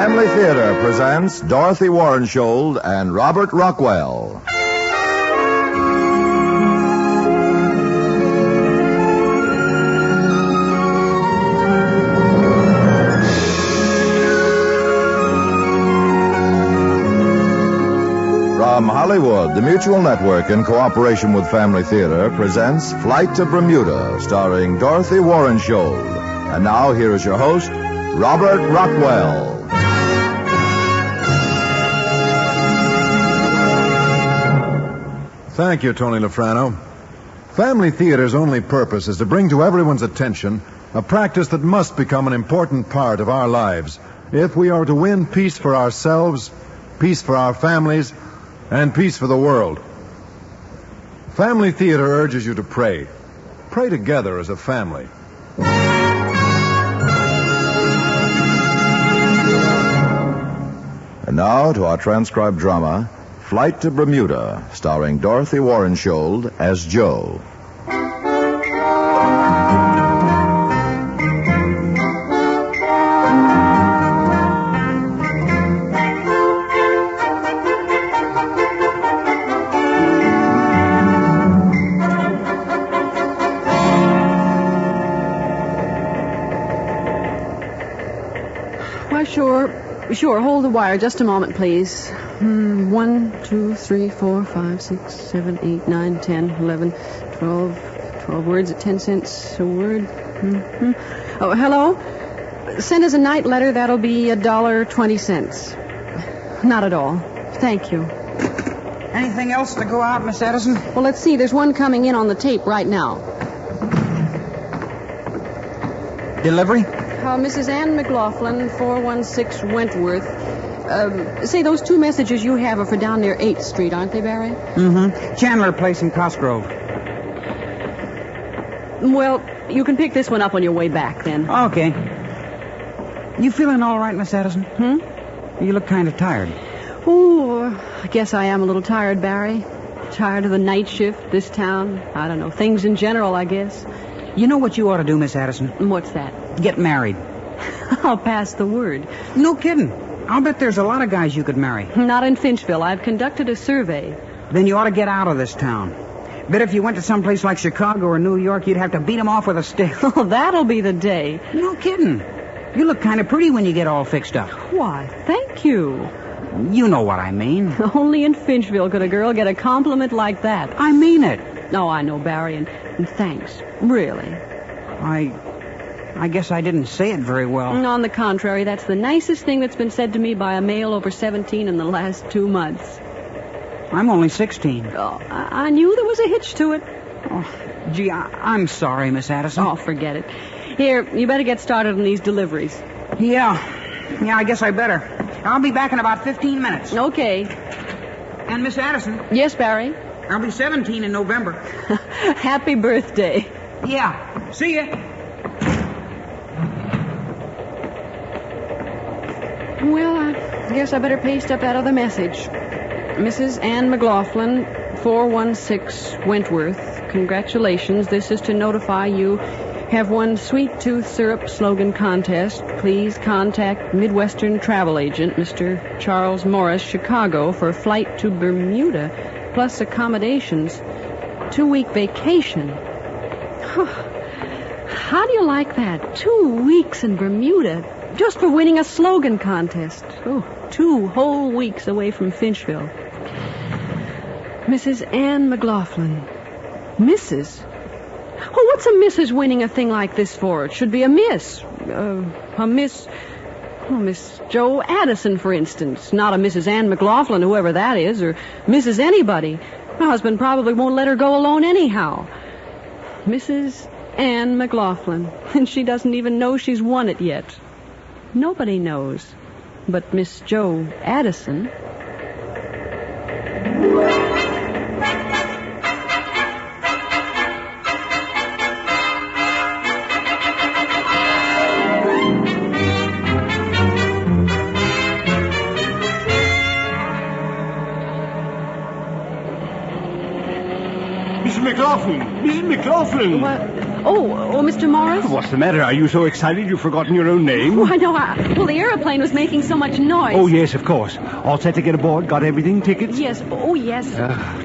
Family Theater presents Dorothy Warrenshold and Robert Rockwell. From Hollywood, the Mutual Network, in cooperation with Family Theater, presents Flight to Bermuda, starring Dorothy Warrenshold. And now, here is your host, Robert Rockwell. Thank you, Tony Lafrano. Family Theater's only purpose is to bring to everyone's attention a practice that must become an important part of our lives if we are to win peace for ourselves, peace for our families, and peace for the world. Family Theater urges you to pray. Pray together as a family. And now to our transcribed drama, Flight to Bermuda, starring Dorothy Warrenshold as Jo. Sure. Hold the wire just a moment, please. 1, 2, 3, 4, 5, 6, 7, 8, 9, 10, 11, 12 words at 10 cents a word. Oh, hello? Send us a night letter. That'll be $1.20. Not at all. Thank you. Anything else to go out, Miss Edison? Well, let's see. There's one coming in on the tape right now. Delivery? Mrs. Ann McLaughlin, 416 Wentworth. Say, those two messages you have are for down near 8th Street, aren't they, Barry? Mm-hmm. Chandler Place in Cosgrove. Well, you can pick this one up on your way back, then. Okay. You feeling all right, Miss Edison? You look kind of tired. Oh, I guess I am a little tired, Barry. Tired of the night shift, this town. I don't know, things in general, I guess. You know what you ought to do, Miss Addison? What's that? Get married. I'll pass the word. No kidding. I'll bet there's a lot of guys you could marry. Not in Finchville. I've conducted a survey. Then you ought to get out of this town. Bet if you went to someplace like Chicago or New York, you'd have to beat them off with a stick. Oh, that'll be the day. No kidding. You look kind of pretty when you get all fixed up. Why, thank you. You know what I mean. Only in Finchville could a girl get a compliment like that. I mean it. Oh, I know, Barry, and thanks. Really. I guess I didn't say it very well. On the contrary, that's the nicest thing that's been said to me by a male over 17 in the last 2 months. I'm only 16. Oh, I knew there was a hitch to it. Oh, gee, I'm sorry, Miss Addison. Oh, forget it. Here, you better get started on these deliveries. Yeah, I guess I better. I'll be back in about 15 minutes. Okay. And Miss Addison? Yes, Barry? I'll be 17 in November. Happy birthday. Yeah. See ya. Well, I guess I better paste up that other message. Mrs. Ann McLaughlin, 416 Wentworth. Congratulations. This is to notify you have won Sweet Tooth Syrup Slogan Contest. Please contact Midwestern Travel Agent, Mr. Charles Morris, Chicago, for flight to Bermuda, plus accommodations. 2-week vacation. How do you like that? 2 weeks in Bermuda, just for winning a slogan contest. 2 whole weeks away from Finchville. Mrs. Ann McLaughlin. Mrs.? Oh, what's a missus winning a thing like this for? It should be a miss. Miss Jo Addison, for instance. Not a Mrs. Ann McLaughlin, whoever that is, or Mrs. anybody. My husband probably won't let her go alone anyhow. Mrs. Ann McLaughlin. And she doesn't even know she's won it yet. Nobody knows but Miss Jo Addison. Mrs. McLaughlin! Mrs. McLaughlin! What? Oh, Mr. Morris? What's the matter? Are you so excited you've forgotten your own name? Oh, I know. Well, the airplane was making so much noise. Oh, yes, of course. All set to get aboard? Got everything? Tickets? Yes. Oh, yes.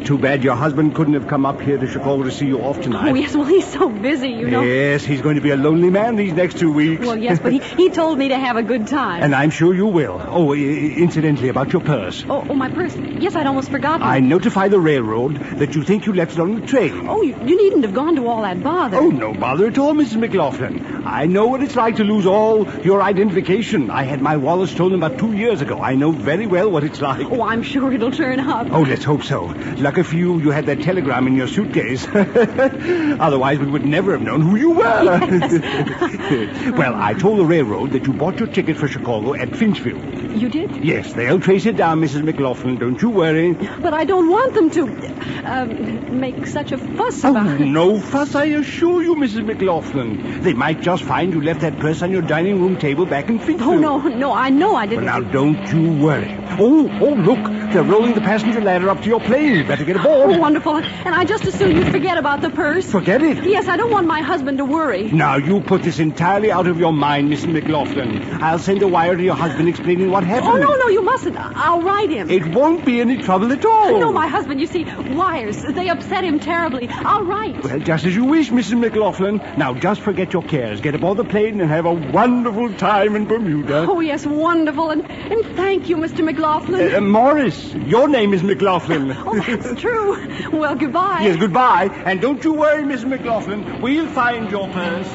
Too bad your husband couldn't have come up here to Chicago to see you off tonight. Oh, yes. Well, he's so busy, you know. Yes, he's going to be a lonely man these next 2 weeks. Well, yes, but he told me to have a good time. And I'm sure you will. Oh, incidentally, about your purse. Oh, my purse. Yes, I'd almost forgotten. I notify the railroad that you think you left it on the train. Oh, you needn't have gone to all that bother. Oh, no bother at all, Mrs. McLaughlin. I know what it's like to lose all your identification. I had my wallet stolen about 2 years ago. I know very well what it's like. Oh, I'm sure it'll turn up. Oh, let's hope so. Lucky for you, you had that telegram in your suitcase. Otherwise, we would never have known who you were. Yes. Well, I told the railroad that you bought your ticket for Chicago at Finchville. You did? Yes, they'll trace it down, Mrs. McLaughlin. Don't you worry. But I don't want them to make such a fuss about it. No fuss, I assure you, Mrs. McLaughlin. They might just find you left that purse on your dining room table back in Finchville. Oh, no, I know I didn't. Well, now, don't you worry. Oh, look, they're rolling the passenger ladder up to your plane. Better get aboard. Oh, wonderful. And I just as soon you'd forget about the purse. Forget it? Yes, I don't want my husband to worry. Now, you put this entirely out of your mind, Mrs. McLaughlin. I'll send a wire to your husband explaining what happened. Oh, no, you mustn't. I'll write him. It won't be any trouble at all. No, my husband, you see, wires, they upset him terribly. I'll write. Well, just as you wish, Mrs. McLaughlin. Now, just forget your cares. Get aboard the plane and have a wonderful time in Bermuda. Oh, yes, wonderful. And thank you, Mr. McLaughlin. Morris, your name is McLaughlin. Oh, that's true. Well, goodbye. Yes, goodbye. And don't you worry, Mrs. McLaughlin. We'll find your purse.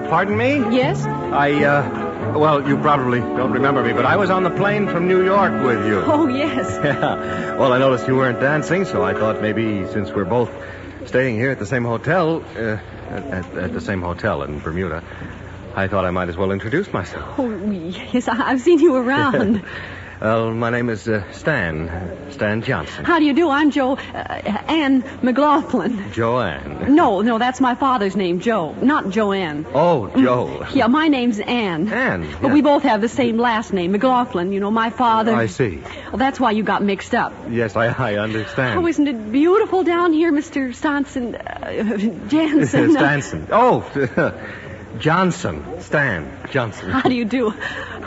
Pardon me? Yes? Well, you probably don't remember me, but I was on the plane from New York with you. Oh, yes. Yeah. Well, I noticed you weren't dancing, so I thought maybe since we're both staying here at the same hotel, at the same hotel in Bermuda, I thought I might as well introduce myself. Oh, yes, I've seen you around. Well, my name is Stan Johnson. How do you do? I'm Anne McLaughlin. Joanne. No, that's my father's name, Joe, not Joanne. Oh, Joe. Yeah, my name's Anne. Anne. But yeah. we both have the same last name, McLaughlin. You know, my father. I see. Well, that's why you got mixed up. Yes, I understand. Oh, isn't it beautiful down here, Mr. Stanson? Jansen. Stanson. Oh, Johnson. Stan Johnson. How do you do?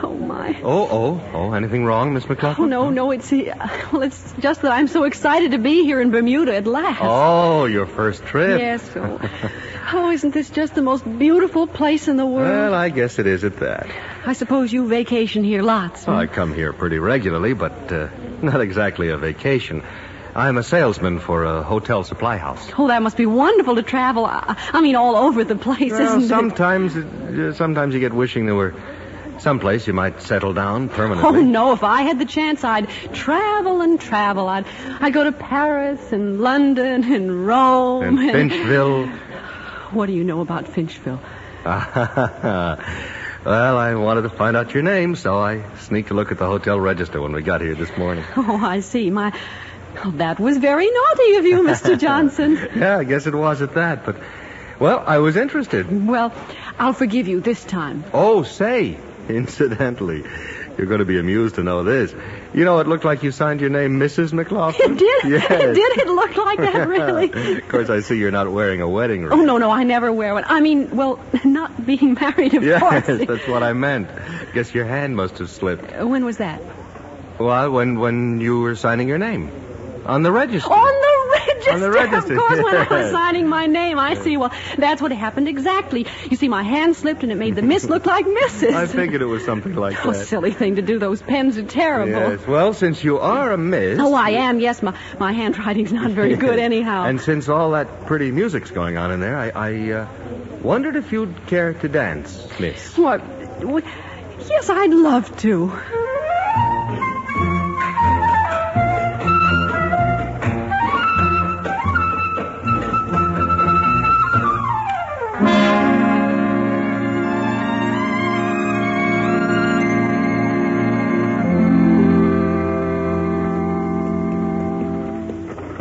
Oh, my. Oh, anything wrong, Miss McLaughlin? Oh, no, it's it's just that I'm so excited to be here in Bermuda at last. Oh, your first trip. Yes. Oh, isn't this just the most beautiful place in the world? Well, I guess it is at that. I suppose you vacation here lots. Well, I come here pretty regularly, but not exactly a vacation. I'm a salesman for a hotel supply house. Oh, that must be wonderful to travel. I mean, all over the place, Well, isn't it? Sometimes you get wishing there were someplace you might settle down permanently. Oh, no, if I had the chance, I'd travel and travel. I'd go to Paris and London and Rome. And Finchville. What do you know about Finchville? Well, I wanted to find out your name, so I sneaked a look at the hotel register when we got here this morning. Oh, I see. That was very naughty of you, Mr. Johnson. Yeah, I guess it was at that, but, well, I was interested. Well, I'll forgive you this time. Oh, say, incidentally, you're going to be amused to know this. You know, it looked like you signed your name Mrs. McLaughlin. It did? Yes. Did it look like that, really? Of course, I see you're not wearing a wedding ring. Oh, no, I never wear one. I mean, well, not being married, of course. Yes, that's what I meant. Guess your hand must have slipped. When was that? Well, when you were signing your name. On the register. On the register, of of course, when I was yes. signing my name. I see. Well, that's what happened exactly. You see, my hand slipped and it made the miss look like Mrs. I figured it was something like that. Oh, silly thing to do. Those pens are terrible. Yes. Well, since you are a miss... Oh, I am, yes. My handwriting's not very good anyhow. And since all that pretty music's going on in there, I wondered if you'd care to dance, miss. What? Yes, I'd love to.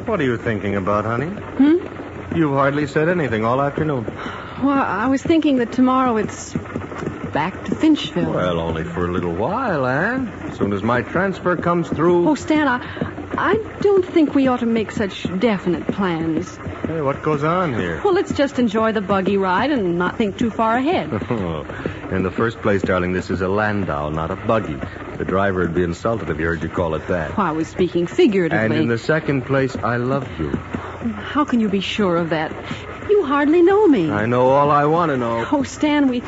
What are you thinking about, honey? Hmm? You've hardly said anything all afternoon. Well, I was thinking that tomorrow it's back to Finchville. Well, only for a little while, Anne. As soon as my transfer comes through... Oh, Stan, I don't think we ought to make such definite plans. Hey, what goes on here? Well, let's just enjoy the buggy ride and not think too far ahead. In the first place, darling, this is a landau, not a buggy. The driver would be insulted if he heard you call it that. Well, I was speaking figuratively. And in the second place, I love you. How can you be sure of that? You hardly know me. I know all I want to know. Oh, Stan,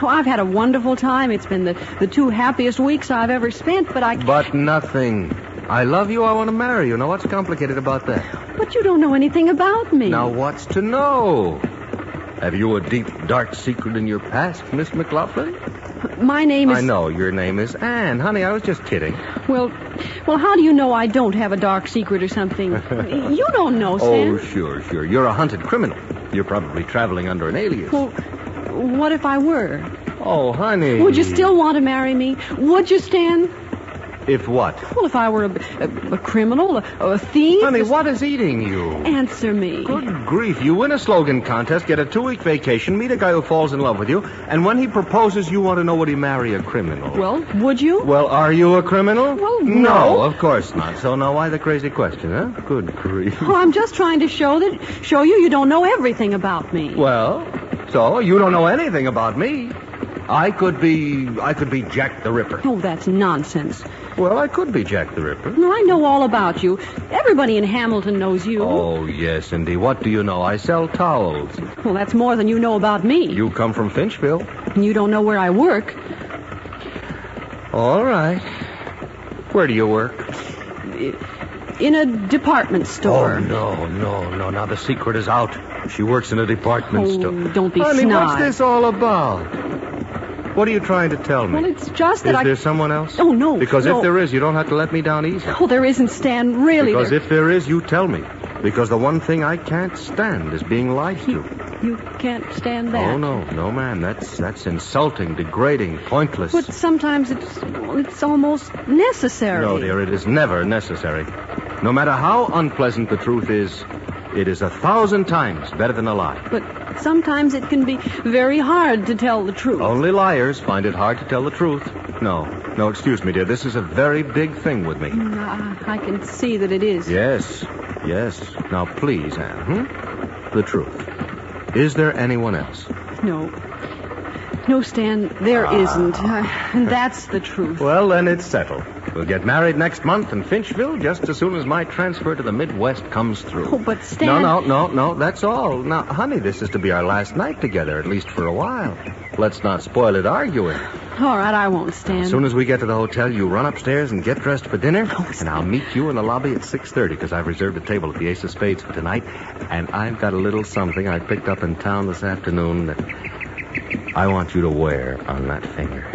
I've had a wonderful time. It's been the 2 happiest weeks I've ever spent, but But nothing. I love you, I want to marry you. Now, what's complicated about that? But you don't know anything about me. Now, what's to know? Have you a deep, dark secret in your past, Miss McLaughlin? My name is... I know, your name is Anne. Honey, I was just kidding. Well, how do you know I don't have a dark secret or something? You don't know, Stan. Oh, sure. You're a hunted criminal. You're probably traveling under an alias. Well, what if I were? Oh, honey. Would you still want to marry me? Would you, Stan? If what? Well, if I were a criminal, a thief... Honey, what is eating you? Answer me. Good grief. You win a slogan contest, get a 2-week vacation, meet a guy who falls in love with you, and when he proposes, you want to know would he marry a criminal. Well, would you? Well, are you a criminal? Well, no. Of course not. So now why the crazy question, huh? Good grief. Well, I'm just trying to show you don't know everything about me. Well, so you don't know anything about me. I could be Jack the Ripper. Oh, that's nonsense. Well, I could be Jack the Ripper. No, I know all about you. Everybody in Hamilton knows you. Oh, yes, indeed. What do you know? I sell towels. Well, that's more than you know about me. You come from Finchville. And you don't know where I work. All right. Where do you work? In a department store. Oh, no. Now the secret is out. She works in a department store. Don't be Honey, snide. what's this all about? What are you trying to tell me? Well, it's just that Is there someone else? Oh, no. Because no. if there is, you don't have to let me down easy. Oh, there isn't, Stan. Really. Because if there is, you tell me. Because the one thing I can't stand is being lied to. You can't stand that. Oh, no, ma'am. That's insulting, degrading, pointless. But sometimes it's almost necessary. No, dear, it is never necessary. No matter how unpleasant the truth is, it is 1,000 times better than a lie. But sometimes it can be very hard to tell the truth. Only liars find it hard to tell the truth. No, excuse me, dear. This is a very big thing with me. I can see that it is. Yes. Now, please, Anne, the truth. Is there anyone else? No, Stan, there isn't. And that's the truth. Well, then it's settled. We'll get married next month in Finchville just as soon as my transfer to the Midwest comes through. Oh, but Stan... No, that's all. Now, honey, this is to be our last night together, at least for a while. Let's not spoil it arguing. All right, I won't, Stan. As soon as we get to the hotel, you run upstairs and get dressed for dinner, and I'll meet you in the lobby at 6:30 because I've reserved a table at the Ace of Spades for tonight, and I've got a little something I picked up in town this afternoon that I want you to wear on that finger.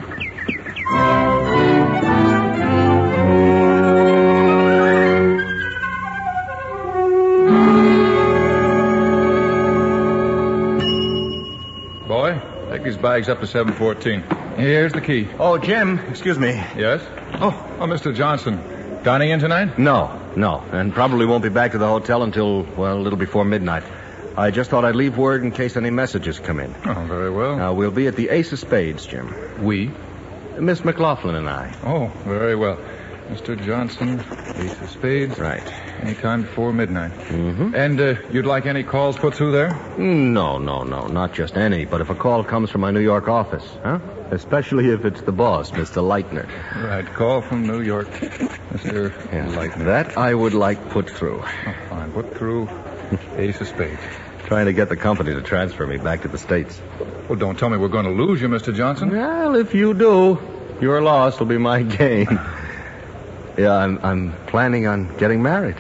Boy, take these bags up to 714. Here's the key. Oh, Jim, excuse me. Yes? Oh, Mr. Johnson. Dining in tonight? No, and probably won't be back to the hotel until, well, a little before midnight. I just thought I'd leave word in case any messages come in. Oh, very well. We'll be at the Ace of Spades, Jim. We? Miss McLaughlin and I. Oh, very well. Mr. Johnson, Ace of Spades. Right. Anytime before midnight. Mm-hmm. And you'd like any calls put through there? No, not just any, but if a call comes from my New York office, huh? Especially if it's the boss, Mr. Leitner. Right, call from New York, Mr. Leitner. That I would like put through. Oh, fine, put through Ace of Spades. Trying to get the company to transfer me back to the States. Well, don't tell me we're going to lose you, Mr. Johnson. Well, if you do, your loss will be my gain. Yeah, I'm planning on getting married.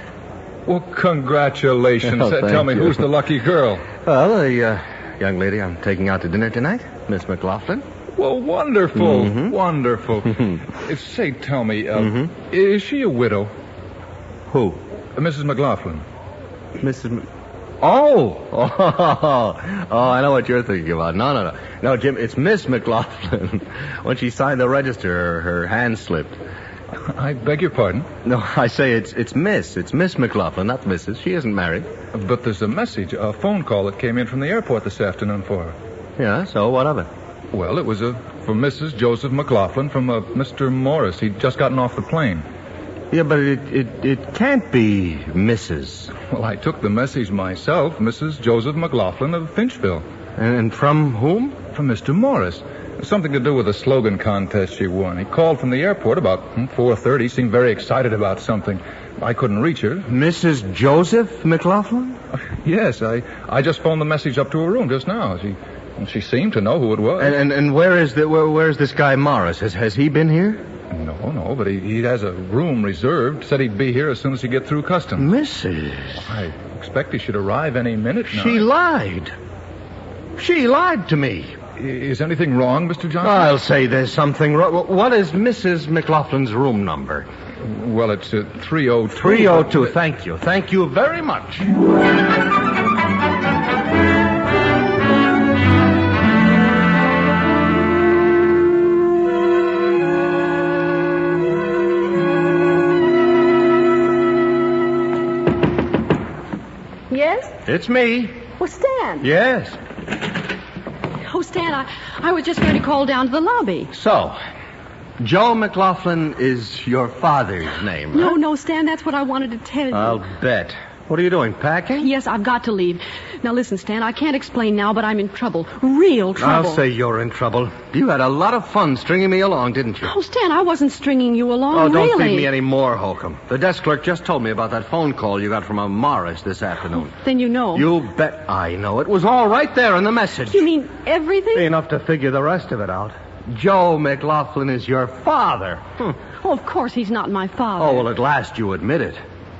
Well, congratulations. Oh, tell me, who's the lucky girl? Well, the young lady I'm taking out to dinner tonight, Miss McLaughlin. Well, wonderful. Mm-hmm. Wonderful. Say, tell me, is she a widow? Who? Mrs. McLaughlin. Oh, I know what you're thinking about. No. No, Jim, it's Miss McLaughlin. When she signed the register, her hand slipped. I beg your pardon? No, I say it's Miss. It's Miss McLaughlin, not Mrs. She isn't married. But there's a message, a phone call that came in from the airport this afternoon for her. Yeah, so what of it? Well, it was for Mrs. Joseph McLaughlin from Mr. Morris. He'd just gotten off the plane. Yeah, but it can't be Mrs. Well, I took the message myself, Mrs. Joseph McLaughlin of Finchville. And from whom? From Mr. Morris. Something to do with a slogan contest she won. He called from the airport about 4:30. Seemed very excited about something. I couldn't reach her. Mrs. Joseph McLaughlin? Yes, I just phoned the message up to her room just now. She seemed to know who it was. And where's this guy Morris? Has he been here? No, but he has a room reserved. Said he'd be here as soon as he get through customs. Mrs. I expect he should arrive any minute now. She lied. She lied to me. Is anything wrong, Mr. Johnson? I'll say there's something wrong. What is Mrs. McLaughlin's room number? Well, it's 302. 302. Thank you. Thank you very much. Yes? It's me. Oh, Stan. Yes. Oh, Stan, I was just going to call down to the lobby. So, Joe McLaughlin is your father's name, right? No, Stan, that's what I wanted to tell you. I'll bet. What are you doing, packing? Yes, I've got to leave. Now, listen, Stan, I can't explain now, but I'm in trouble. Real trouble. I'll say you're in trouble. You had a lot of fun stringing me along, didn't you? Oh, Stan, I wasn't stringing you along, Oh, don't really. feed me any more, Holcomb. The desk clerk just told me about that phone call you got from a Morris this afternoon. Then you know. You bet I know. It was all right there in the message. You mean everything? Enough to figure the rest of it out. Joe McLaughlin is your father. Oh, of course he's not my father. Oh, well, at last you admit it.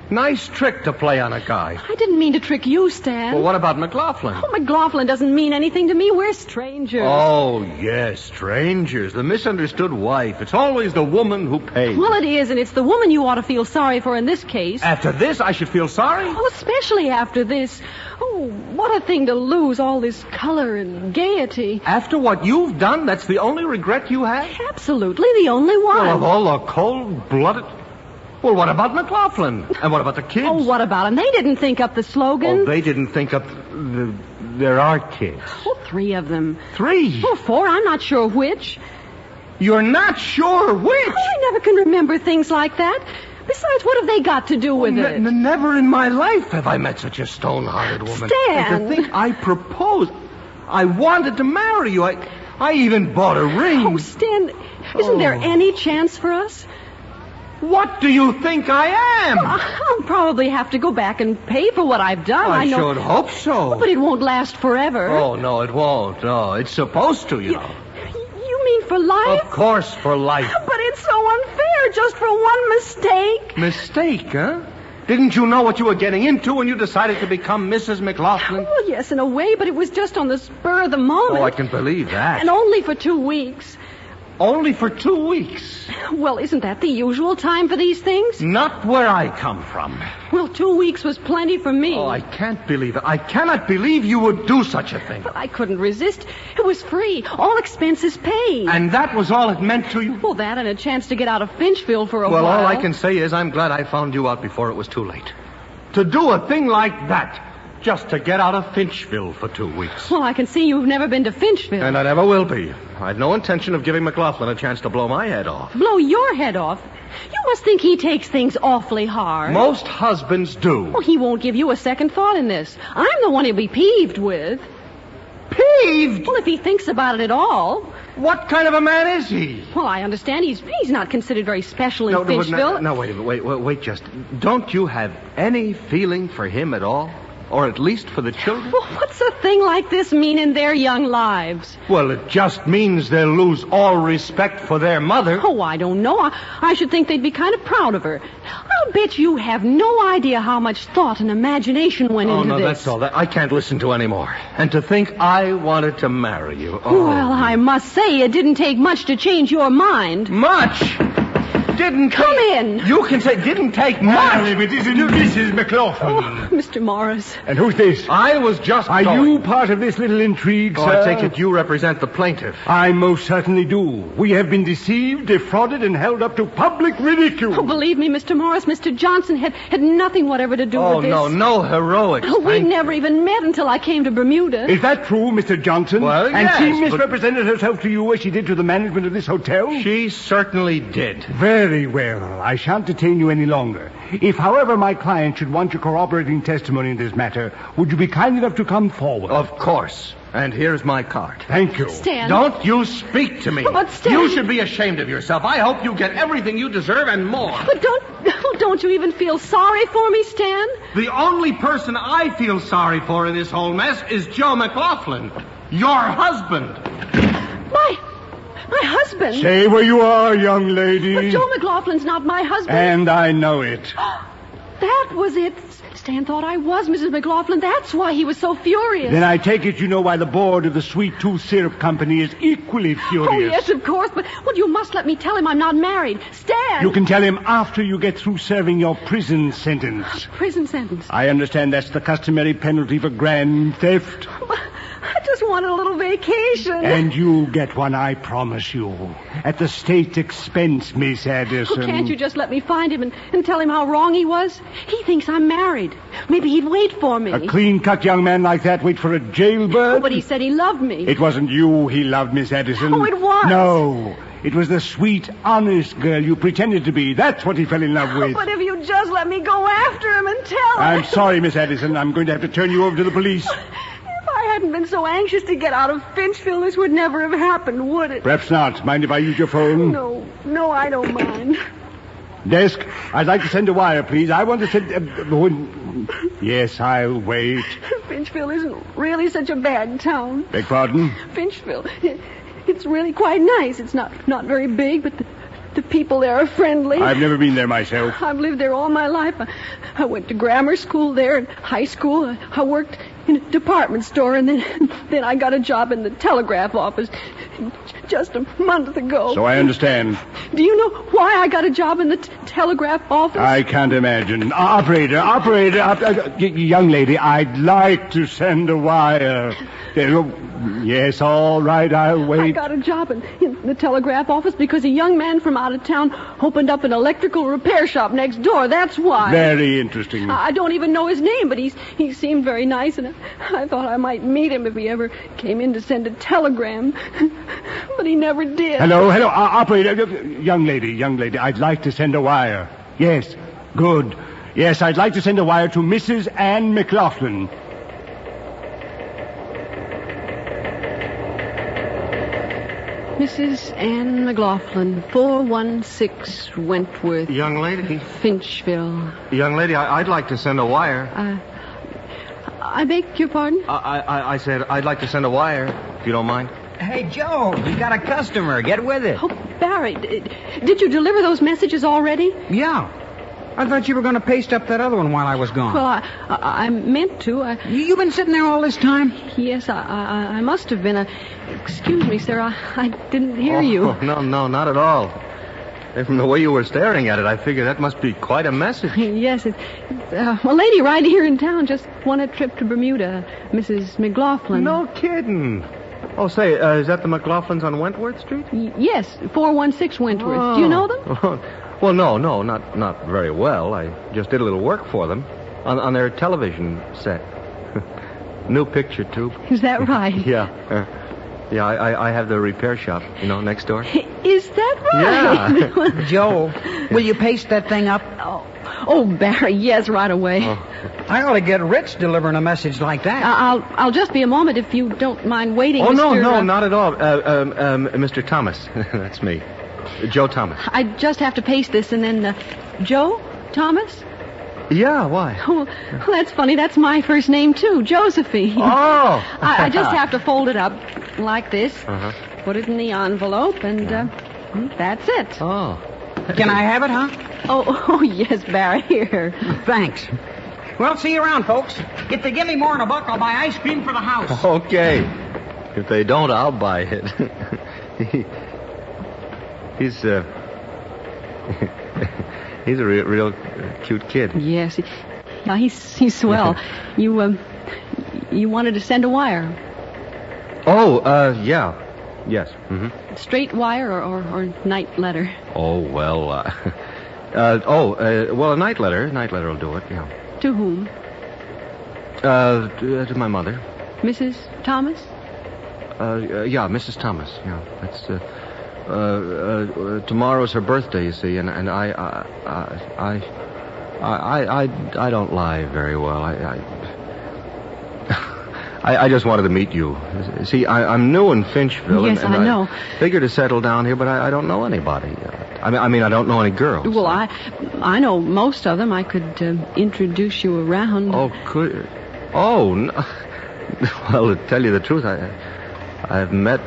Nice trick to play on a guy. I didn't mean to trick you, Stan. Well, what about McLaughlin? Oh, McLaughlin doesn't mean anything to me. We're strangers. Oh, yes, strangers. The misunderstood wife. It's always the woman who pays. Well, it is, and it's the woman you ought to feel sorry for in this case. After this, I should feel sorry? Oh, especially after this. Oh, what a thing to lose all this color and gaiety. After what you've done, that's the only regret you have? Absolutely the only one. Well, of all the cold-blooded... Well, what about McLaughlin? And what about the kids? Oh, what about them? They didn't think up the slogan. Oh, they didn't think up there are kids. Oh, 3 of them. 3? Oh, 4. I'm not sure which. You're not sure which? Oh, I never can remember things like that. Besides, what have they got to do with it? Never in my life have I met such a stone-hearted woman. Stan! And to think I proposed. I wanted to marry you. I even bought a ring. Oh, Stan, isn't there any chance for us? What do you think I am? I'll probably have to go back and pay for what I've done. I know. should hope so. But it won't last forever. Oh, no, it won't. No, it's supposed to, you know. You mean for life? Of course, for life. But it's so unfair just for one mistake. Mistake, huh? Didn't you know what you were getting into when you decided to become Mrs. McLaughlin? Well, yes, in a way, but it was just on the spur of the moment. Oh, I can believe that. And only for 2 weeks. Only for 2 weeks? Well, isn't that the usual time for these things? Not where I come from. Well, 2 weeks was plenty for me. Oh, I can't believe it. I cannot believe you would do such a thing. But I couldn't resist. It was free. All expenses paid. And that was all it meant to you? Well, that and a chance to get out of Finchville for a while. Well, all I can say is I'm glad I found you out before it was too late. To do a thing like that, just to get out of Finchville for 2 weeks. Well, I can see you've never been to Finchville. And I never will be. I've no intention of giving McLaughlin a chance to blow my head off. Blow your head off? You must think he takes things awfully hard. Most husbands do. Well, he won't give you a second thought in this. I'm the one he'll be peeved with. Peeved? Well, if he thinks about it at all. What kind of a man is he? Well, I understand he's not considered very special in Finchville. No, wait a minute. Wait, just. Don't you have any feeling for him at all? Or at least for the children? Well, what's a thing like this mean in their young lives? Well, it just means they'll lose all respect for their mother. Oh, I don't know. I should think they'd be kind of proud of her. I'll bet you have no idea how much thought and imagination went into this. Oh, no, that's all. I can't listen to any more. And to think I wanted to marry you. Oh. Well, I must say it didn't take much to change your mind. Much? didn't Come in. You can say didn't take much. Well, if it isn't Mrs. McLaughlin. Oh, Mr. Morris. And who's this? I was just Are going. you part of this little intrigue, Oh, sir? I take it you represent the plaintiff. I most certainly do. We have been deceived, defrauded, and held up to public ridicule. Oh, believe me, Mr. Morris, Mr. Johnson had nothing whatever to do with this. Oh, no heroics. Oh, we never even met until I came to Bermuda. Is that true, Mr. Johnson? Well, and yes, she but- misrepresented herself to you as she did to the management of this hotel? She certainly did. Very well. I shan't detain you any longer. If, however, my client should want your corroborating testimony in this matter, would you be kind enough to come forward? Of course. And here's my card. Thank you. Stan. Don't you speak to me. But Stan- You should be ashamed of yourself. I hope you get everything you deserve and more. But don't you even feel sorry for me, Stan? The only person I feel sorry for in this whole mess is Joe McLaughlin, your husband. My husband? Stay where you are, young lady. But Joe McLaughlin's not my husband. And I know it. That was it. Stan thought I was Mrs. McLaughlin. That's why he was so furious. Then I take it you know why the board of the Sweet Tooth Syrup Company is equally furious. Oh, yes, of course. But you must let me tell him I'm not married. Stan! You can tell him after you get through serving your prison sentence. Prison sentence. I understand that's the customary penalty for grand theft. I just wanted a little vacation. And you'll get one, I promise you. At the state's expense, Miss Addison. Oh, can't you just let me find him and tell him how wrong he was? He thinks I'm married. Maybe he'd wait for me. A clean-cut young man like that wait for a jailbird? Oh, but he said he loved me. It wasn't you he loved, Miss Addison. Oh, it was. No. It was the sweet, honest girl you pretended to be. That's what he fell in love with. But if you just let me go after him and tell him... I'm sorry, Miss Addison. I'm going to have to turn you over to the police. If I hadn't been so anxious to get out of Finchville, this would never have happened, would it? Perhaps not. Mind if I use your phone? No, I don't mind. Desk, I'd like to send a wire, please. I want to send... Yes, I'll wait. Finchville isn't really such a bad town. Beg pardon? Finchville, it's really quite nice. It's not very big, but the people there are friendly. I've never been there myself. I've lived there all my life. I went to grammar school there and high school. I worked in a department store, and then I got a job in the telegraph office just a month ago. So I understand. Do you know why I got a job in the telegraph office? I can't imagine. Operator, young lady, I'd like to send a wire. Yes, all right, I'll wait. I got a job in the telegraph office because a young man from out of town opened up an electrical repair shop next door. That's why. Very interesting. I don't even know his name, but he seemed very nice, and I thought I might meet him if he ever came in to send a telegram. But he never did. Hello, operator. Young lady, I'd like to send a wire. Yes, good. Yes, I'd like to send a wire to Mrs. Ann McLaughlin. Mrs. Ann McLaughlin, 416 Wentworth. Young lady. Finchville. Young lady, I'd like to send a wire. I beg your pardon? I said I'd like to send a wire, if you don't mind. Hey, Joe, you got a customer. Get with it. Oh, Barry, did you deliver those messages already? Yeah. I thought you were going to paste up that other one while I was gone. Well, I meant to. You've been sitting there all this time? Yes, I must have been. Excuse me, sir. I didn't hear you. Oh, no, not at all. And from the way you were staring at it, I figure that must be quite a message. Yes, a lady right here in town just won a trip to Bermuda, Mrs. McLaughlin. No kidding. Oh, say, is that the McLaughlins on Wentworth Street? Yes, 416 Wentworth. Oh. Do you know them? Well, no, not very well. I just did a little work for them on their television set. New picture tube. Is that right? Yeah. Yeah, I have the repair shop, next door. Is that right? Yeah. Joe, will you paste that thing up? Oh, Barry, yes, right away. Oh. I ought to get rich delivering a message like that. I'll just be a moment if you don't mind waiting. Oh, Mr. no, not at all. Mr. Thomas. That's me. Joe Thomas. I just have to paste this and then, Joe Thomas? Yeah, why? Oh, that's funny. That's my first name, too, Josephine. Oh! I just have to fold it up like this, Uh-huh. put it in the envelope, and that's it. Oh. Can I have it, huh? Oh, yes, Barry, here. Thanks. Well, see you around, folks. If they give me more than $1, I'll buy ice cream for the house. Okay. If they don't, I'll buy it. He's a real cute kid. Yes. Yeah, he's swell. You wanted to send a wire. Oh, yeah. Yes. Mm-hmm. Straight wire or night letter? Oh, well, well, a night letter. Night letter will do it, yeah. To whom? To my mother. Mrs. Thomas? Yeah, Mrs. Thomas, yeah. That's, tomorrow's her birthday, you see, and I don't lie very well. I just wanted to meet you. See, I'm new in Finchville. Yes, and I know. Figured to settle down here, but I don't know anybody. I mean, I don't know any girls. Well, I know most of them. I could introduce you around. Oh, could... Oh, no. Well, to tell you the truth, I've met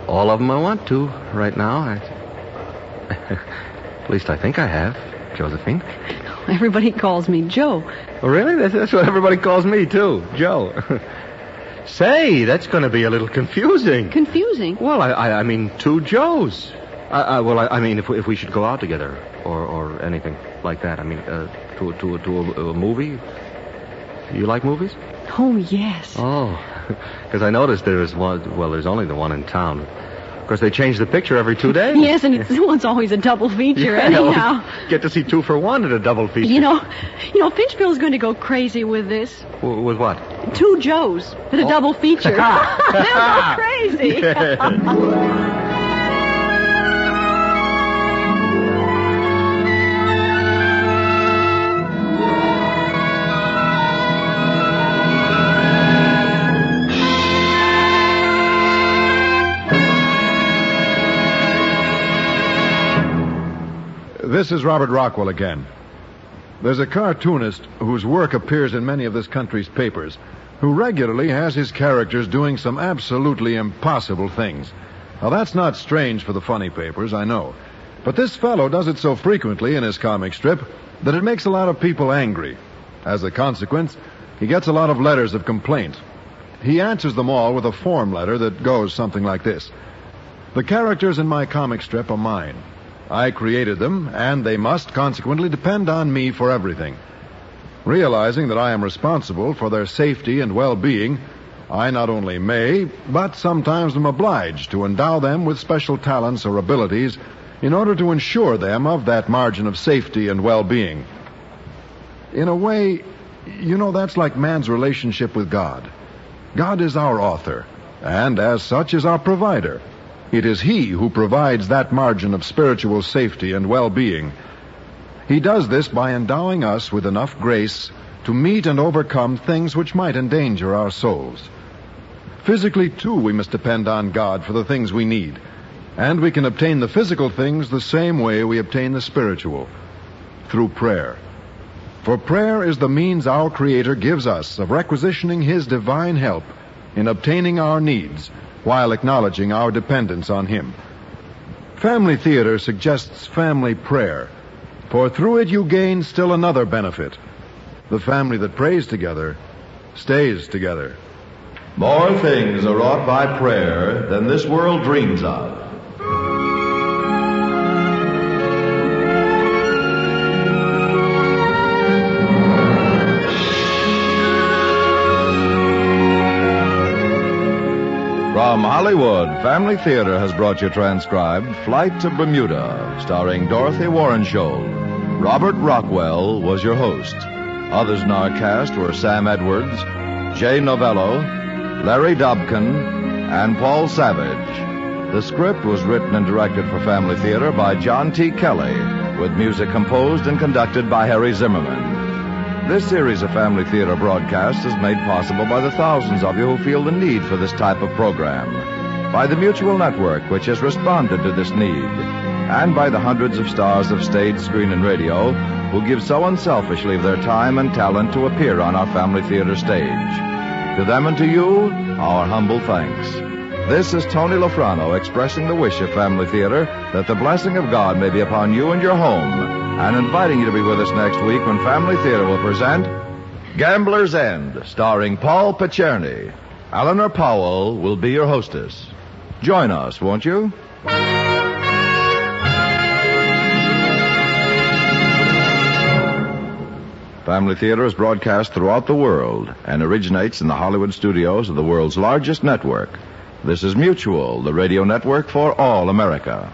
all of them I want to right now. At least I think I have, Josephine. Everybody calls me Joe. Oh, really? That's what everybody calls me, too, Joe. Say, that's going to be a little confusing. Confusing? Well, I mean, two Joes. I mean, if we should go out together or anything like that. I mean, to a movie. You like movies? Oh, yes. Oh, because I noticed there's one. Well, there's only the one in town. Of course, they change the picture every 2 days. Yes, and it's always a double feature anyhow. Get to see 2 for 1 at a double feature. You know, Finchville's going to go crazy with this. With what? 2 Joes at a double feature. They'll go crazy. This is Robert Rockwell again. There's a cartoonist whose work appears in many of this country's papers who regularly has his characters doing some absolutely impossible things. Now, that's not strange for the funny papers, I know. But this fellow does it so frequently in his comic strip that it makes a lot of people angry. As a consequence, he gets a lot of letters of complaint. He answers them all with a form letter that goes something like this. The characters in my comic strip are mine. I created them, and they must consequently depend on me for everything. Realizing that I am responsible for their safety and well-being, I not only may, but sometimes am obliged to endow them with special talents or abilities in order to ensure them of that margin of safety and well-being. In a way, that's like man's relationship with God. God is our author, and as such is our provider. It is He who provides that margin of spiritual safety and well-being. He does this by endowing us with enough grace to meet and overcome things which might endanger our souls. Physically, too, we must depend on God for the things we need. And we can obtain the physical things the same way we obtain the spiritual, through prayer. For prayer is the means our Creator gives us of requisitioning His divine help in obtaining our needs, while acknowledging our dependence on Him. Family Theater suggests family prayer, for through it you gain still another benefit. The family that prays together stays together. More things are wrought by prayer than this world dreams of. From Hollywood, Family Theater has brought you transcribed Flight to Bermuda, starring Dorothy Warrenshold. Robert Rockwell was your host. Others in our cast were Sam Edwards, Jay Novello, Larry Dobkin, and Paul Savage. The script was written and directed for Family Theater by John T. Kelly, with music composed and conducted by Harry Zimmerman. This series of Family Theater broadcasts is made possible by the thousands of you who feel the need for this type of program, by the Mutual Network, which has responded to this need, and by the hundreds of stars of stage, screen, and radio who give so unselfishly of their time and talent to appear on our Family Theater stage. To them and to you, our humble thanks. This is Tony Lofrano expressing the wish of Family Theater that the blessing of God may be upon you and your home, and inviting you to be with us next week when Family Theater will present Gambler's End, starring Paul Picerni. Eleanor Powell will be your hostess. Join us, won't you? Family Theater is broadcast throughout the world and originates in the Hollywood studios of the world's largest network. This is Mutual, the radio network for all America.